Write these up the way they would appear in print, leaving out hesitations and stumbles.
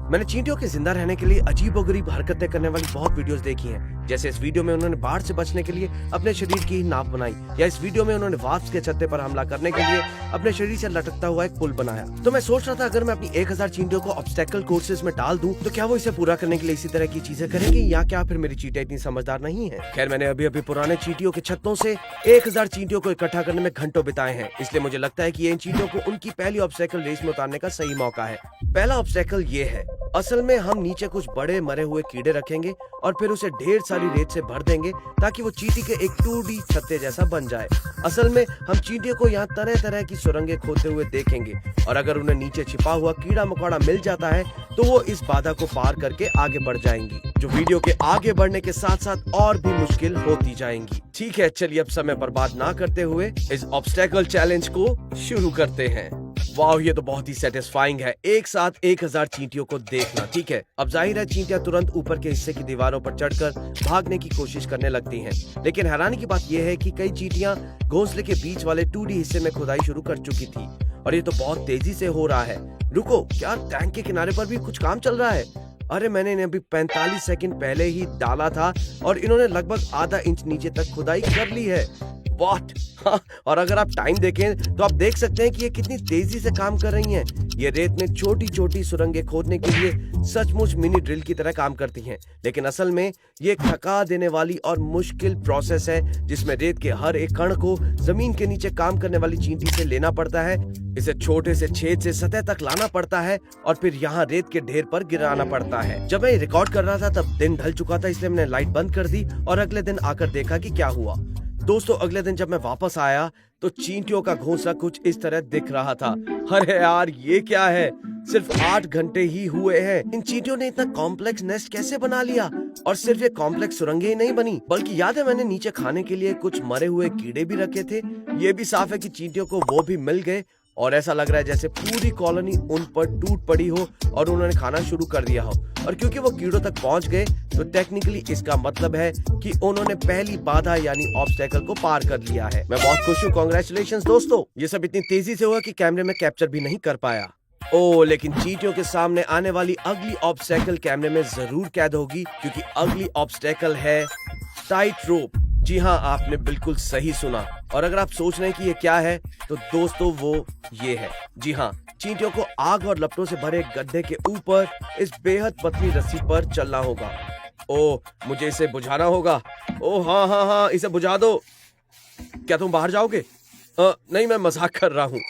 मैंने चींटियों के जिंदा रहने के लिए अजीबोगरीब हरकतें करने वाली बहुत वीडियोस देखी हैं। जैसे इस वीडियो में उन्होंने बाढ़ से बचने के लिए अपने शरीर की ही नाव बनाई, या इस वीडियो में उन्होंने वास्प के छत्ते पर हमला करने के लिए अपने शरीर से लटकता हुआ एक पुल बनाया। तो मैं सोच रहा था अगर मैं अपनी 1000 चींटियों को ऑब्स्टेकल कोर्सेज में डाल दूं तो क्या वो इसे पूरा करने के लिए इसी तरह की चीजें करेंगी, या क्या फिर मेरी चींटियां इतनी समझदार नहीं है। खैर, मैंने अभी पुराने चींटियों के छत्तों से 1000 चींटियों को इकट्ठा करने में घंटों बिताए हैं, इसलिए मुझे लगता है कि इन चींटियों को उनकी पहली ऑब्स्टेकल रेस में उतारने का सही मौका है। पहला ऑब्स्टेकल ये है। असल में हम नीचे कुछ बड़े मरे हुए कीड़े रखेंगे और फिर उसे ढेर सारी रेत से भर देंगे ताकि वो चींटी के एक 2D छत्ते जैसा बन जाए। असल में हम चींटियों को यहाँ तरह तरह की सुरंगें खोदते हुए देखेंगे, और अगर उन्हें नीचे छिपा हुआ कीड़ा मकोड़ा मिल जाता है तो वो इस बाधा को पार करके आगे बढ़ जाएंगी, जो वीडियो के आगे बढ़ने के साथ साथ और भी मुश्किल होती जाएंगी। ठीक है, चलिए अब समय बर्बाद ना करते हुए इस ऑब्स्टेकल चैलेंज को शुरू करते हैं। वाह, ये तो बहुत ही सेटिस्फाइंग है, एक साथ 1000 चींटियों को देखना। ठीक है, अब जाहिर है चींटियां तुरंत ऊपर के हिस्से की दीवारों पर चढ़कर भागने की कोशिश करने लगती हैं। लेकिन हैरानी की बात यह है कि कई चींटियां घोंसले के बीच वाले 2D हिस्से में खुदाई शुरू कर चुकी थी, और ये तो बहुत तेजी से हो रहा है। रुको, क्या टैंक के किनारे पर भी कुछ काम चल रहा है? अरे, मैंने इन्हें अभी 45 सेकंड पहले ही डाला था और इन्होंने लगभग आधा इंच नीचे तक खुदाई कर ली है। व्हाट? हाँ, और अगर आप टाइम देखें तो आप देख सकते हैं कि ये कितनी तेजी से काम कर रही हैं। ये रेत में छोटी छोटी सुरंगें खोदने के लिए सचमुच मिनी ड्रिल की तरह काम करती हैं, लेकिन असल में ये एक थका देने वाली और मुश्किल प्रोसेस है जिसमें रेत के हर एक कण को जमीन के नीचे काम करने वाली चींटी से लेना पड़ता है, इसे छोटे से छेद से सतह तक लाना पड़ता है और फिर यहाँ रेत के ढेर पर गिराना पड़ता है। जब मैं रिकॉर्ड कर रहा था तब दिन ढल चुका था, इसलिए मैंने लाइट बंद कर दी और अगले दिन आकर देखा कि क्या हुआ। दोस्तों, अगले दिन जब मैं वापस आया तो चींटियों का घोंसला कुछ इस तरह दिख रहा था। अरे यार, ये क्या है? सिर्फ 8 घंटे ही हुए हैं, इन चींटियों ने इतना कॉम्प्लेक्स नेस्ट कैसे बना लिया? और सिर्फ ये कॉम्प्लेक्स सुरंगें ही नहीं बनी, बल्कि याद है मैंने नीचे खाने के लिए कुछ मरे हुए कीड़े भी रखे थे। ये भी साफ है कि चींटियों को वो भी मिल गए, और ऐसा लग रहा है जैसे पूरी कॉलोनी उन पर टूट पड़ी हो और उन्होंने खाना शुरू कर दिया हो। और क्योंकि वो कीड़ों तक पहुंच गए तो टेक्निकली इसका मतलब है कि उन्होंने पहली बाधा यानी ऑब्स्टेकल को पार कर लिया है। मैं बहुत खुश हूँ, कांग्रेचुलेशंस दोस्तों। ये सब इतनी तेजी से हुआ कि कैमरे में कैप्चर भी नहीं कर पाया। लेकिन चींटियों के सामने आने वाली अगली ऑब्स्टेकल कैमरे में जरूर कैद होगी, क्योंकि अगली ऑब्स्टेकल है टाइट रोप। जी हाँ, आपने बिल्कुल सही सुना। और अगर आप सोच रहे हैं कि ये क्या है तो दोस्तों वो ये है। जी हाँ, चींटियों को आग और लपटों से भरे गड्ढे के ऊपर इस बेहद पतली रस्सी पर चलना होगा। मुझे इसे बुझाना होगा। हाँ, इसे बुझा दो। क्या तुम बाहर जाओगे? नहीं, मैं मजाक कर रहा हूँ।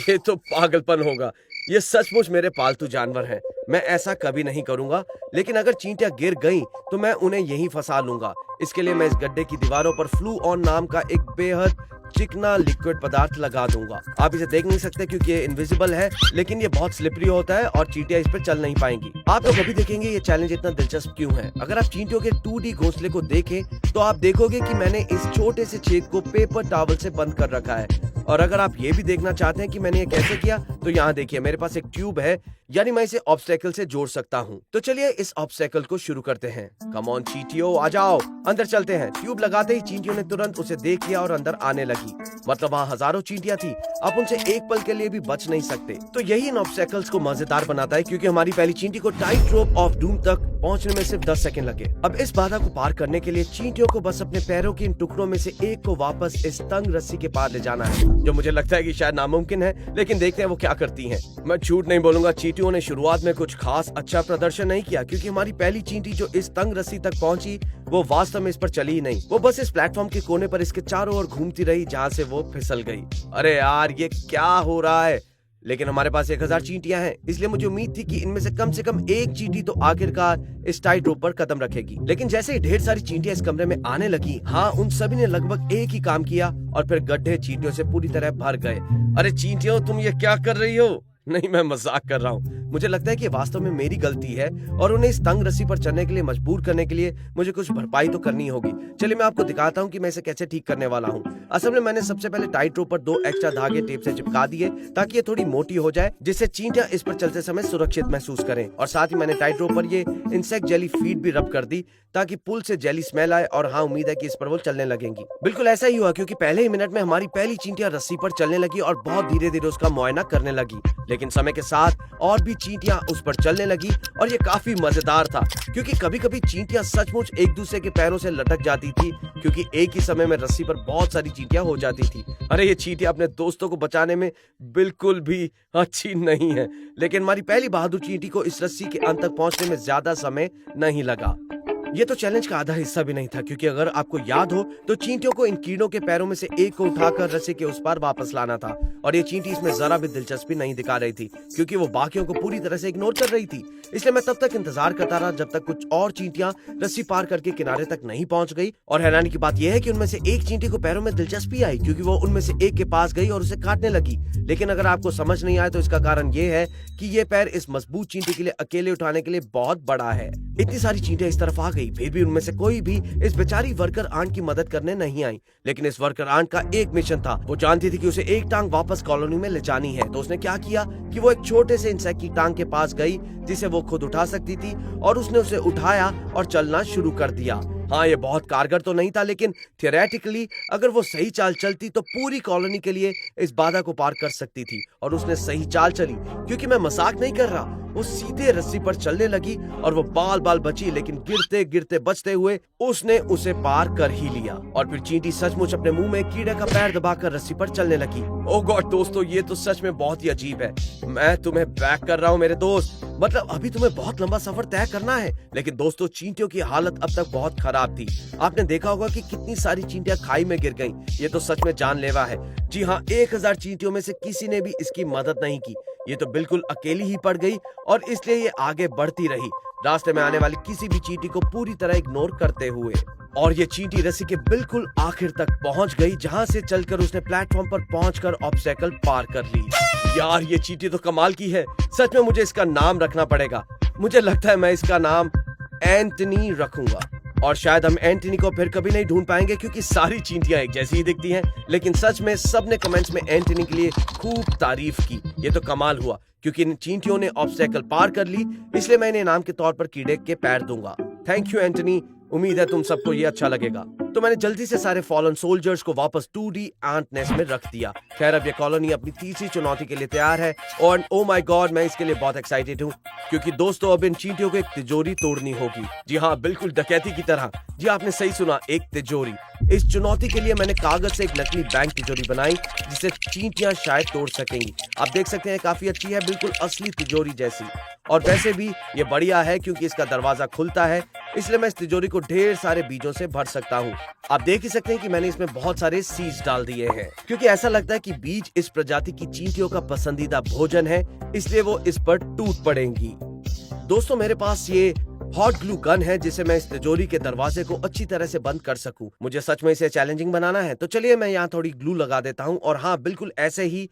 ये तो पागलपन होगा। ये सचमुच मेरे पालतू जानवर हैं, मैं ऐसा कभी नहीं करूंगा। लेकिन अगर चींटियां गिर गईं तो मैं उन्हें यहीं फंसा लूंगा। इसके लिए मैं इस गड्ढे की दीवारों पर फ्लू ऑन नाम का एक बेहद चिकना लिक्विड पदार्थ लगा दूंगा। आप इसे देख नहीं सकते क्योंकि ये इनविजिबल है, लेकिन ये बहुत स्लिपरी होता है और चींटियां इस पर चल नहीं पाएंगी। आप लोग अभी देखेंगे ये चैलेंज इतना दिलचस्प क्यों है। अगर आप चींटियों के 2D घोंसले को देखें तो आप देखोगे कि मैंने इस छोटे से छेद को पेपर टॉवल से बंद कर रखा है। और अगर आप ये भी देखना चाहते हैं कि मैंने ये कैसे किया तो यहाँ देखिए, मेरे पास एक ट्यूब है, यानी मैं इसे ऑब्स्टेकल से जोड़ सकता हूँ। तो चलिए इस ऑब्स्टेकल को शुरू करते हैं। कम ऑन चींटियों, आ जाओ, अंदर चलते हैं। ट्यूब लगाते ही चींटियों ने तुरंत उसे देख लिया और अंदर आने लगी। मतलब वहाँ हजारों चींटियां थी, आप उनसे एक पल के लिए भी बच नहीं सकते। तो यही इन ऑब्स्टेकल्स को मजेदार बनाता है, क्योंकि हमारी पहली चींटी को टाइट रोप ऑफ डूम तक पहुंचने में सिर्फ 10 सेकंड लगे। अब इस बाधा को पार करने के लिए चींटियों को बस अपने पैरों के इन टुकड़ों में से एक को वापस इस तंग रस्सी के पार ले जाना है, जो मुझे लगता है कि शायद नामुमकिन है, लेकिन देखते हैं वो क्या करती हैं। मैं झूठ नहीं बोलूंगा, चींटियों ने शुरुआत में कुछ खास अच्छा प्रदर्शन नहीं किया, क्योंकि हमारी पहली चींटी जो इस तंग रस्सी तक पहुंची वो वास्तव में इस पर चली ही नहीं। वो बस इस प्लेटफॉर्म के कोने पर इसके चारों ओर घूमती रही, जहाँ से वो फिसल गई। अरे यार, ये क्या हो रहा है? लेकिन हमारे पास 1000 चींटियां हैं, इसलिए मुझे उम्मीद थी कि इनमें से कम एक चींटी तो आखिरकार इस टाइट रोप पर कदम रखेगी। लेकिन जैसे ही ढेर सारी चींटियां इस कमरे में आने लगी, हाँ, उन सभी ने लगभग एक ही काम किया और फिर गड्ढे चींटियों से पूरी तरह भर गए। अरे चींटियों, तुम ये क्या कर रही हो? नहीं, मैं मजाक कर रहा हूँ। मुझे लगता है कि वास्तव में मेरी गलती है और उन्हें इस तंग रस्सी पर चढ़ने के लिए मजबूर करने के लिए मुझे कुछ भरपाई तो करनी होगी। चलिए मैं आपको दिखाता हूँ कि मैं इसे कैसे ठीक करने वाला हूँ। असल में मैंने सबसे पहले टाइट रोप पर 2 एक्स्ट्रा धागे टेप से चिपका दिए ताकि ये थोड़ी मोटी हो जाए, जिससे चींटियां इस पर चलते समय सुरक्षित महसूस करें। और साथ ही मैंने टाइट रोप पर ये इंसेक्ट जेली फीड भी रब कर दी ताकि पुल से जेली स्मेल आए, और हाँ, उम्मीद है कि इस पर वो चलने लगेंगी। बिल्कुल ऐसा ही हुआ, क्योंकि पहले ही मिनट में हमारी पहली चींटियां रस्सी पर चलने लगी और बहुत धीरे धीरे उसका मुआयना करने लगी। लेकिन समय के साथ और भी चींटियां उस पर चलने लगी और ये काफी मजेदार था क्योंकि कभी कभी चींटियां सचमुच एक दूसरे के पैरों से लटक जाती थी क्योंकि एक ही समय में रस्सी पर बहुत सारी चींटियां हो जाती थी। अरे ये चींटियां अपने दोस्तों को बचाने में बिल्कुल भी अच्छी नहीं है, लेकिन हमारी पहली बहादुर चींटी को इस रस्सी के अंत तक पहुंचने में ज्यादा समय नहीं लगा। ये तो चैलेंज का आधा हिस्सा भी नहीं था क्योंकि अगर आपको याद हो तो चींटियों को इन कीड़ों के पैरों में से एक को उठाकर रस्सी के उस पार वापस लाना था और ये चींटी इसमें जरा भी दिलचस्पी नहीं दिखा रही थी क्योंकि वो बाकियों को पूरी तरह से इग्नोर कर रही थी। इसलिए मैं तब तक इंतजार करता रहा जब तक कुछ और चींटियां रस्सी पार करके किनारे तक नहीं पहुंच गई। और हैरानी की बात यह है कि उनमें से एक चींटी को पैरों में दिलचस्पी आई क्योंकि वो उनमें से एक के पास गई और उसे काटने लगी। लेकिन अगर आपको समझ नहीं आए तो इसका कारण ये है कि ये पैर इस मजबूत चींटी के लिए अकेले उठाने के लिए बहुत बड़ा है। इतनी सारी चींटियां इस तरफ आ गई, फिर भी उनमें से कोई भी इस बेचारी वर्कर आंट की मदद करने नहीं आई। लेकिन इस वर्कर आंट का एक मिशन था, वो जानती थी कि उसे एक टांग वापस कॉलोनी में ले जानी है। तो उसने क्या किया कि वो एक छोटे से इंसेक्ट की टांग के पास गई जिसे वो खुद उठा सकती थी और उसने उसे उठाया और चलना शुरू कर दिया। हाँ, ये बहुत कारगर तो नहीं था, लेकिन थियोरेटिकली अगर वो सही चाल चलती तो पूरी कॉलोनी के लिए इस बाधा को पार कर सकती थी। और उसने सही चाल चली, क्योंकि मैं मजाक नहीं कर रहा। वो सीधे रस्सी पर चलने लगी और वो बाल बाल बची, लेकिन गिरते गिरते बचते हुए उसने उसे पार कर ही लिया। और फिर चींटी सचमुच अपने मुंह में कीड़े का पैर दबाकर रस्सी पर चलने लगी। ओह गॉड दोस्तों, ये तो सच में बहुत ही अजीब है। मैं तुम्हें बैक कर रहा हूँ मेरे दोस्त, मतलब अभी तुम्हें बहुत लंबा सफर तय करना है। लेकिन दोस्तों, चींटियों की हालत अब तक बहुत खराब थी। आपने देखा होगा कि कितनी सारी चींटियां खाई में गिर गईं। ये तो सच में जानलेवा है। जी हाँ, 1000 चींटियों में से किसी ने भी इसकी मदद नहीं की। ये तो बिल्कुल अकेली ही पड़ गई और इसलिए ये आगे बढ़ती रही, रास्ते में आने वाली किसी भी चींटी को पूरी तरह इग्नोर करते हुए। और ये चींटी रस्सी के बिल्कुल आखिर तक पहुंच गई, जहां से चलकर उसने प्लेटफॉर्म पर पहुंचकर ऑब्स्टेकल पार कर ली। यार, ये चींटी तो कमाल की है। सच में मुझे इसका नाम रखना पड़ेगा। मुझे लगता है मैं इसका नाम एंटनी रखूंगा। और शायद हम एंटनी को फिर कभी नहीं ढूंढ पाएंगे क्योंकि सारी चींटियां एक जैसी ही दिखती हैं। लेकिन सच में सबने कमेंट्स में एंटनी के लिए खूब तारीफ की। ये तो कमाल हुआ क्योंकि इन चींटियों ने ऑब्स्टेकल पार कर ली, इसलिए मैं इन्हें इनाम के तौर पर कीड़े के पैर दूंगा। थैंक यू एंटनी, उम्मीद है तुम सबको ये अच्छा लगेगा। तो मैंने जल्दी से सारे फॉलन सोल्जर्स को वापस 2D एंट नेस्ट में रख दिया। खैर, अब ये कॉलोनी अपनी तीसरी चुनौती के लिए तैयार है और ओ माय गॉड, मैं इसके लिए बहुत एक्साइटेड हूँ क्योंकि दोस्तों, अब इन चींटियों को एक तिजोरी तोड़नी होगी। जी हाँ, बिल्कुल डकैती की तरह। जी आपने सही सुना, एक तिजोरी। इस चुनौती के लिए मैंने कागज से एक नकली बैंक तिजोरी बनाई जिसे चींटियां शायद तोड़ सकेंगी। आप देख सकते हैं काफी अच्छी है, बिल्कुल असली तिजोरी जैसी। और वैसे भी ये बढ़िया है क्योंकि इसका दरवाजा खुलता है, इसलिए मैं इस तिजोरी को ढेर सारे बीजों से भर सकता हूँ। आप देख ही सकते हैं कि मैंने इसमें बहुत सारे सीड्स डाल दिए हैं क्योंकि ऐसा लगता है कि बीज इस प्रजाति की चींटियों का पसंदीदा भोजन है, इसलिए वो इस पर टूट पड़ेंगी। दोस्तों, मेरे पास ये हॉट ग्लू गन है जिसे मैं इस तिजोरी के दरवाजे को अच्छी तरह से बंद कर सकूं। मुझे सच में इसे चैलेंजिंग बनाना है, तो चलिए मैं यहाँ थोड़ी ग्लू लगा देता हूँ। और हाँ, बिल्कुल ऐसे ही।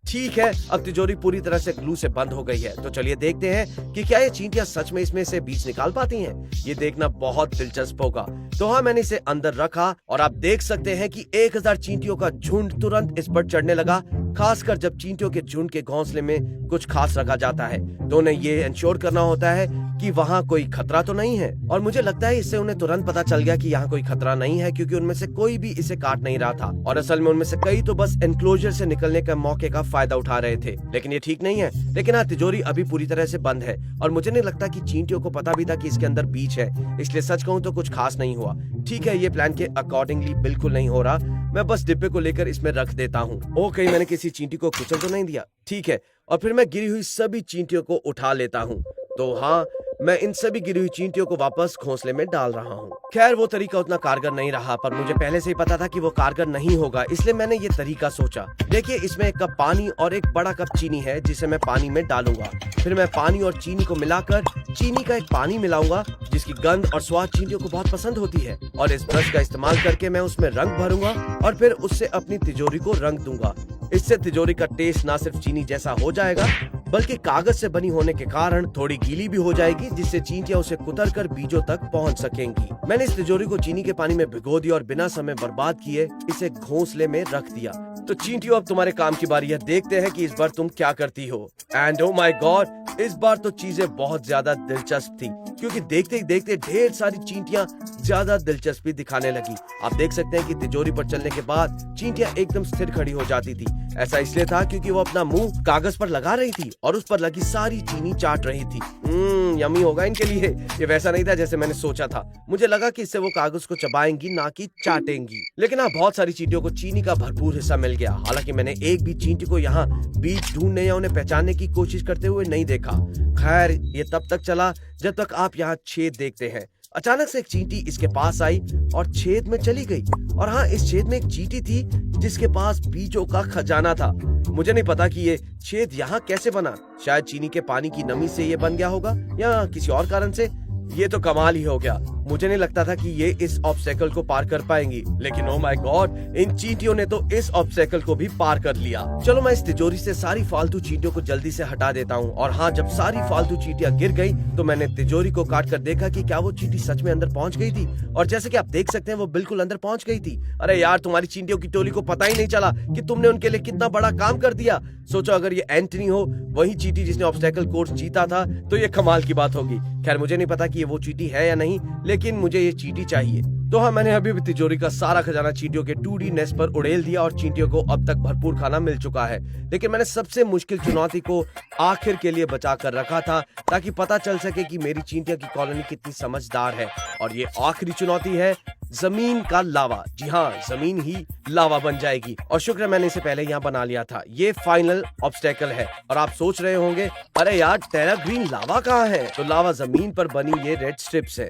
ठीक है, अब तिजोरी पूरी तरह से ग्लू से बंद हो गई है। तो चलिए देखते हैं कि क्या ये चींटियां सच में इसमें से बीज निकाल पाती हैं। ये देखना बहुत दिलचस्प होगा। तो हाँ, मैंने इसे अंदर रखा और आप देख सकते हैं कि 1000 चींटियों का झुंड तुरंत इस पर चढ़ने लगा। खासकर जब चींटियों के झुंड के घोंसले में कुछ खास रखा जाता है तो उन्हें ये इंश्योर करना होता है कि वहाँ कोई खतरा तो नहीं है। और मुझे लगता है इससे उन्हें तुरंत पता चल गया कि यहाँ कोई खतरा नहीं है क्योंकि उनमें से कोई भी इसे काट नहीं रहा था। और असल में उनमें से कई तो बस एनक्लोजर से निकलने के मौके का फायदा उठा रहे थे। लेकिन ये ठीक नहीं है। लेकिन हाँ, तिजोरी अभी पूरी तरह से बंद है और मुझे नहीं लगता कि चींटियों को पता भी था कि इसके अंदर बीज है, इसलिए सच कहूँ तो कुछ खास नहीं हुआ। ठीक है, ये प्लान के अकॉर्डिंगली बिल्कुल नहीं हो रहा। मैं बस डिब्बे को लेकर इसमें रख देता हूँ। ओके, मैंने किसी चींटी को कुचल तो नहीं दिया। ठीक है, और फिर मैं गिरी हुई सभी चींटियों को उठा लेता हूँ। तो हाँ, मैं इन सभी गिरी हुई चींटियों को वापस घोंसले में डाल रहा हूँ। खैर, वो तरीका उतना कारगर नहीं रहा, पर मुझे पहले से ही पता था कि वो कारगर नहीं होगा, इसलिए मैंने ये तरीका सोचा। देखिए, इसमें 1 कप पानी और 1 बड़ा कप चीनी है जिसे मैं पानी में डालूंगा। फिर मैं पानी और चीनी को मिलाकर चीनी का एक पानी मिलाऊंगा जिसकी गंध और स्वाद चींटियों को बहुत पसंद होती है। और इस ब्रश का इस्तेमाल करके मैं उसमें रंग भरूंगा और फिर उससे अपनी तिजोरी को रंग दूंगा। इससे तिजोरी का टेस्ट ना सिर्फ चीनी जैसा हो जाएगा बल्कि कागज से बनी होने के कारण थोड़ी गीली भी हो जाएगी, जिससे चींटियां उसे कुतर कर बीजों तक पहुंच सकेंगी। मैंने इस तिजोरी को चीनी के पानी में भिगो दिया और बिना समय बर्बाद किए इसे घोंसले में रख दिया। तो चींटियों अब तुम्हारे काम की बारी है, देखते हैं कि इस बार तुम क्या करती हो। एंड ओ माय गॉड, इस बार तो चीजें बहुत ज्यादा दिलचस्प थी, क्योंकि देखते ही देखते ढेर सारी चींटियां ज्यादा दिलचस्पी दिखाने लगी। आप देख सकते हैं कि तिजोरी पर चलने के बाद चींटियां एकदम स्थिर खड़ी हो जाती थी। ऐसा इसलिए था क्योंकि वो अपना मुंह कागज पर लगा रही थी और उस पर लगी सारी चीनी चाट रही थी। यम्मी होगा इनके लिए। ये वैसा नहीं था जैसे मैंने सोचा था। मुझे लगा कि इससे वो कागज को चबाएंगी, ना कि चाटेंगी। लेकिन हाँ, बहुत सारी चींटियों को चीनी का भरपूर हिस्सा मिल गया। हालांकि मैंने एक भी चींटी को यहाँ बीज ढूंढने या उन्हें पहचानने की कोशिश करते हुए नहीं देखा। खैर, ये तब तक चला जब तक आप यहाँ छेद देखते हैं। अचानक से एक चींटी इसके पास आई और छेद में चली गई। और हाँ, इस छेद में एक चींटी थी जिसके पास बीजों का खजाना था। मुझे नहीं पता कि ये छेद यहाँ कैसे बना। शायद चीनी के पानी की नमी से ये बन गया होगा या किसी और कारण से। ये तो कमाल ही हो गया। मुझे नहीं लगता था कि ये इस ऑब्स्टेकल को पार कर पाएंगी, लेकिन ओ माय गॉड, इन चींटियों ने तो इस ऑब्स्टेकल को भी पार कर लिया। चलो मैं इस तिजोरी से सारी फालतू चींटियों को जल्दी से हटा देता हूँ। और हाँ, जब सारी फालतू चींटियां गिर गई तो मैंने तिजोरी को काट कर देखा कि क्या वो चींटी सच में अंदर पहुंच गई थी। और जैसे कि आप देख सकते हैं, वो बिल्कुल अंदर पहुंच गई थी। अरे यार, तुम्हारी चींटियों की टोली को पता ही नहीं चला कि तुमने उनके लिए कितना बड़ा काम कर दिया। सोचो, अगर ये एंटनी हो, वही चींटी जिसने ऑब्स्टेकल कोर्स जीता था, तो ये कमाल की बात होगी। खैर, मुझे नहीं पता कि ये वो चींटी है या नहीं, लेकिन मुझे ये चींटी चाहिए। तो हाँ, मैंने अभी भी तिजोरी का सारा खजाना चींटियों के 2D नेस्ट पर उड़ेल दिया और चींटियों को अब तक भरपूर खाना मिल चुका है। लेकिन मैंने सबसे मुश्किल चुनौती को आखिर के लिए बचा कर रखा था, ताकि पता चल सके कि मेरी चींटियों की कॉलोनी कितनी समझदार है। और ये आखिरी चुनौती है जमीन का लावा। जी हाँ, जमीन ही लावा बन जाएगी। और शुक्र है मैंने इसे पहले यहाँ बना लिया था। ये फाइनल ऑब्स्टेकल है। और आप सोच रहे होंगे, अरे यार, टेरा ग्रीन लावा कहाँ है? तो लावा जमीन पर बनी ये रेड स्ट्रिप्स है।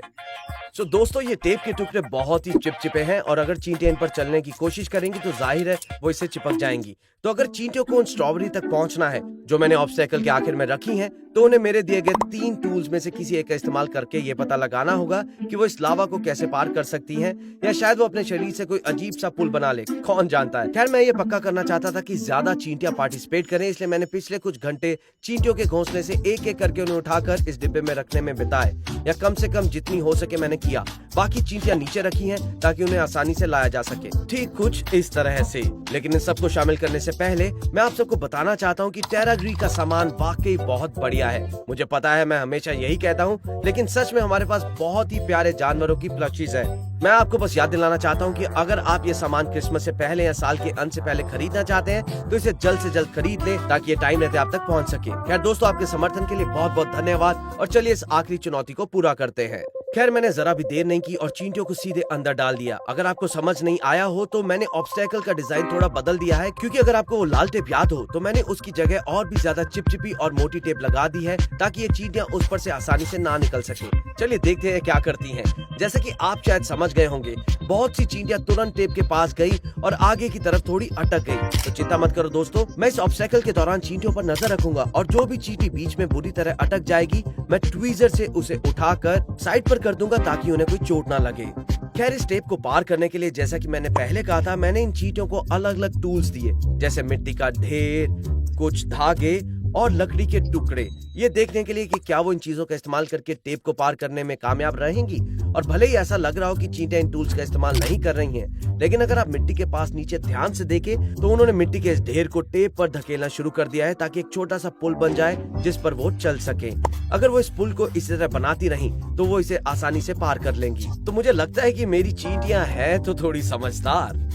तो दोस्तों, ये टेप के टुकड़े बहुत ही चिपचिपे हैं और अगर चींटियां इन पर चलने की कोशिश करेंगी तो जाहिर है वो इससे चिपक जाएंगी। तो अगर चींटियों को उन स्ट्रॉबेरी तक पहुंचना है जो मैंने ऑब्स्टेकल के आखिर में रखी हैं, तो उन्हें मेरे दिए गए 3 टूल्स में से किसी एक का इस्तेमाल करके ये पता लगाना होगा कि वो इस लावा को कैसे पार कर सकती हैं, या शायद वो अपने शरीर से कोई अजीब सा पुल बना ले, कौन जानता है। खैर, मैं ये पक्का करना चाहता था कि ज्यादा चींटियां पार्टिसिपेट करें, इसलिए मैंने पिछले कुछ घंटे चींटियों के घोंसले से एक एक करके उन्हें उठाकर इस डिब्बे में रखने में बिताए, या कम से कम जितनी हो सके मैंने किया। बाकी चींटियां नीचे रखी हैं ताकि उन्हें आसानी से लाया जा सके, ठीक कुछ इस तरह से। लेकिन इन सबको शामिल करने से पहले मैं आप सबको बताना चाहता हूँ कि टेराग्री का सामान वाकई बहुत बढ़िया है। मुझे पता है, मैं हमेशा यही कहता हूँ, लेकिन सच में हमारे पास बहुत ही प्यारे जानवरों की प्लशीज है। मैं आपको बस याद दिलाना चाहता हूँ कि अगर आप ये सामान क्रिसमस से पहले या साल के अंत से पहले खरीदना चाहते हैं, तो इसे जल्द से जल्द खरीद लें ताकि ये टाइम रहते आप तक पहुँच सके। खैर दोस्तों, आपके समर्थन के लिए बहुत बहुत धन्यवाद और चलिए इस आखिरी चुनौती को पूरा करते हैं। खैर, मैंने जरा भी देर नहीं की और चींटियों को सीधे अंदर डाल दिया। अगर आपको समझ नहीं आया हो तो मैंने ऑब्स्टेकल का डिजाइन थोड़ा बदल दिया है, क्योंकि अगर आपको वो लाल टेप याद हो तो मैंने उसकी जगह और भी ज्यादा चिपचिपी और मोटी टेप लगा दी है ताकि ये चींटियां उस पर से आसानी से ना निकल सके। चलिए देखते हैं क्या करती हैं। जैसे कि आप शायद समझ गए होंगे, बहुत सी चींटियां तुरंत टेप के पास गई और आगे की तरफ थोड़ी अटक गई। तो चिंता मत करो दोस्तों, मैं इस ऑब्स्टेकल के दौरान चींटियों पर नजर रखूंगा और जो भी चींटी बीच में बुरी तरह अटक जाएगी, मैं ट्वीजर से उसे उठाकर साइड पर कर दूंगा ताकि उन्हें कोई चोट ना लगे। खैर, इस टेप को पार करने के लिए, जैसा कि मैंने पहले कहा था, मैंने इन चींटियों को अलग अलग टूल्स दिए, जैसे मिट्टी का ढेर, कुछ धागे और लकड़ी के टुकड़े, ये देखने के लिए कि क्या वो इन चीजों का इस्तेमाल करके टेप को पार करने में कामयाब रहेंगी। और भले ही ऐसा लग रहा हो कि चींटियां इन टूल्स का इस्तेमाल नहीं कर रही हैं, लेकिन अगर आप मिट्टी के पास नीचे ध्यान से देखें तो उन्होंने मिट्टी के इस ढेर को टेप पर धकेलना शुरू कर दिया है ताकि एक छोटा सा पुल बन जाए जिस पर वो चल सके। अगर वो इस पुल को इसी तरह बनाती रही तो वो इसे आसानी से पार कर लेंगी। तो मुझे लगता है कि मेरी चींटियां हैं तो थोड़ी समझदार।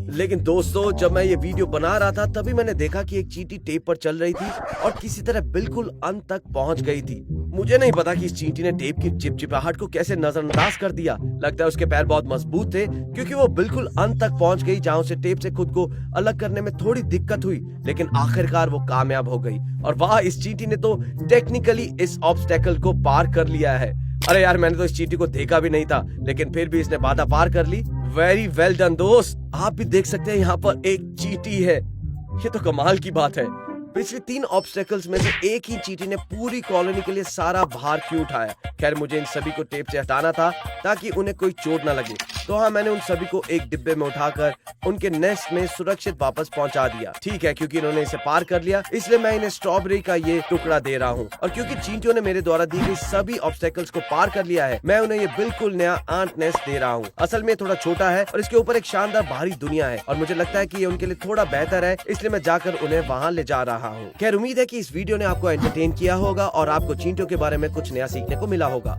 लेकिन दोस्तों, जब मैं ये वीडियो बना रहा था तभी मैंने देखा कि एक चींटी टेप पर चल रही थी और किसी तरह बिल्कुल अंत तक पहुंच गई थी। मुझे नहीं पता कि इस चींटी ने टेप की चिपचिपाहट को कैसे नजरअंदाज कर दिया। लगता है उसके पैर बहुत मजबूत थे, क्योंकि वो बिल्कुल अंत तक पहुंच गई जहां उसे टेप से खुद को अलग करने में थोड़ी दिक्कत हुई, लेकिन आखिरकार वो कामयाब हो गई। और वाह, इस चींटी ने तो टेक्निकली इस ऑब्स्टेकल को पार कर लिया है। अरे यार, मैंने तो इस चींटी को देखा भी नहीं था, लेकिन फिर भी इसने बाधा पार कर ली। वेरी वेल डन दोस्त। आप भी देख सकते हैं यहाँ पर एक चींटी है, ये तो कमाल की बात है। पिछले 3 ऑब्स्टेकल्स में से एक ही चींटी ने पूरी कॉलोनी के लिए सारा भार क्यों उठाया। खैर, मुझे इन सभी को टेप से हटाना था ताकि उन्हें कोई चोट ना लगे। तो हाँ, मैंने उन सभी को एक डिब्बे में उठाकर उनके नेस्ट में सुरक्षित वापस पहुंचा दिया। ठीक है, क्योंकि इन्होंने इसे पार कर लिया, इसलिए मैं इन्हें स्ट्रॉबेरी का ये टुकड़ा दे रहा हूँ। और क्योंकि चींटियों ने मेरे द्वारा दी गई सभी ऑब्स्टेकल्स को पार कर लिया है, मैं उन्हें ये बिल्कुल नया आंट नेस्ट दे रहा हूँ। असल में थोड़ा छोटा है और इसके ऊपर एक शानदार बाहरी दुनिया है और मुझे लगता है कि ये उनके लिए थोड़ा बेहतर है, इसलिए मैं जाकर उन्हें वहाँ ले जा रहा हूँ। खैर, उम्मीद है कि इस वीडियो ने आपको एंटरटेन किया होगा और आपको चींटियों के बारे में कुछ नया सीखने को मिला होगा।